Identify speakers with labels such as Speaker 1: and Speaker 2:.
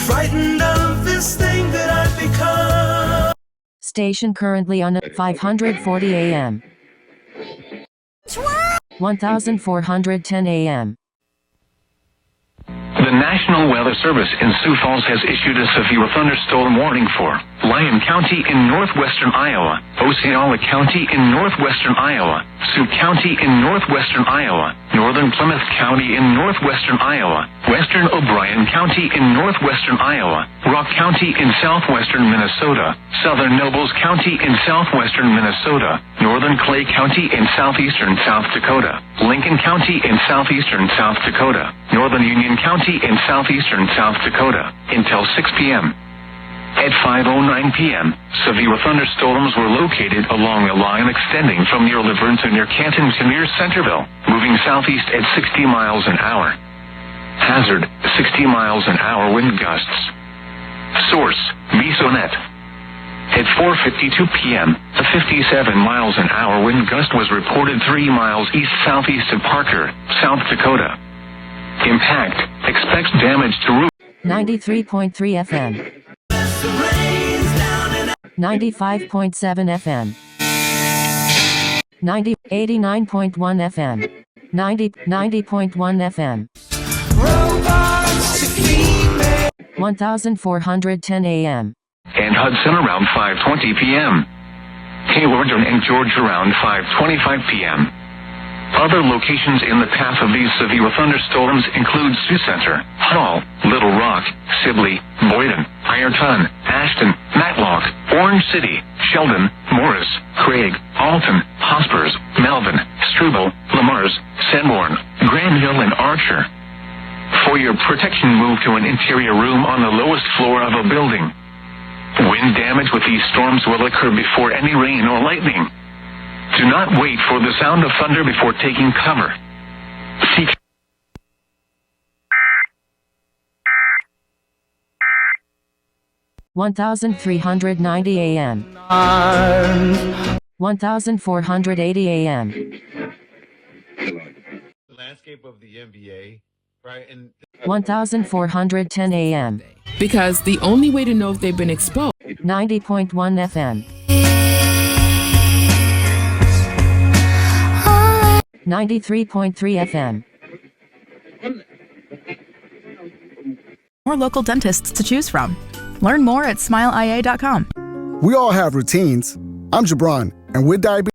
Speaker 1: frightened of this thing that I've become.
Speaker 2: Station currently on 540 AM. 1410 AM.
Speaker 3: The National Weather Service in Sioux Falls has issued a severe thunderstorm warning for Lyon County in northwestern Iowa, Osceola County in northwestern Iowa, Sioux County in northwestern Iowa, northern Plymouth County in northwestern Iowa, western O'Brien County in northwestern Iowa, Rock County in southwestern Minnesota, southern Nobles County in southwestern Minnesota, northern Clay County in southeastern South Dakota, Lincoln County in southeastern South Dakota, northern Union County in southeastern South Dakota, until 6 p.m. At 5:09 p.m., severe thunderstorms were located along a line extending from near Laverne to near Canton to near Centerville, moving southeast at 60 miles an hour. Hazard, 60 miles an hour wind gusts. Source, Mesonet. At 4:52 p.m., a 57 miles an hour wind gust was reported 3 miles east-southeast of Parker, South Dakota. Impact, expects damage to roof.
Speaker 2: 93.3 FM. 95.7 FM. 89.1 FM. 90.1 FM. 1410 AM.
Speaker 3: And Hudson around 5:20 p.m. Hayward and George around 5:25 p.m. Other locations in the path of these severe thunderstorms include Sioux Center, Hall, Little Rock, Sibley, Boyden, Ironton, Ashton, Matlock, Orange City, Sheldon, Morris, Craig, Alton, Hospers, Melvin, Struble, Lamars, Sanborn, Grand Hill, and Archer. For your protection, move to an interior room on the lowest floor of a building. Wind damage with these storms will occur before any rain or lightning. Do not wait for the sound of thunder before taking cover. Seek
Speaker 2: 1390 AM. 1480 AM.
Speaker 4: The landscape of the NBA, right? And
Speaker 2: 1410 AM.
Speaker 5: Because the only way to know if they've been exposed.
Speaker 2: 90.1 FM. 93.3 FM.
Speaker 6: More local dentists to choose from. Learn more at smileia.com.
Speaker 7: We all have routines. I'm Jabron, and with diabetes,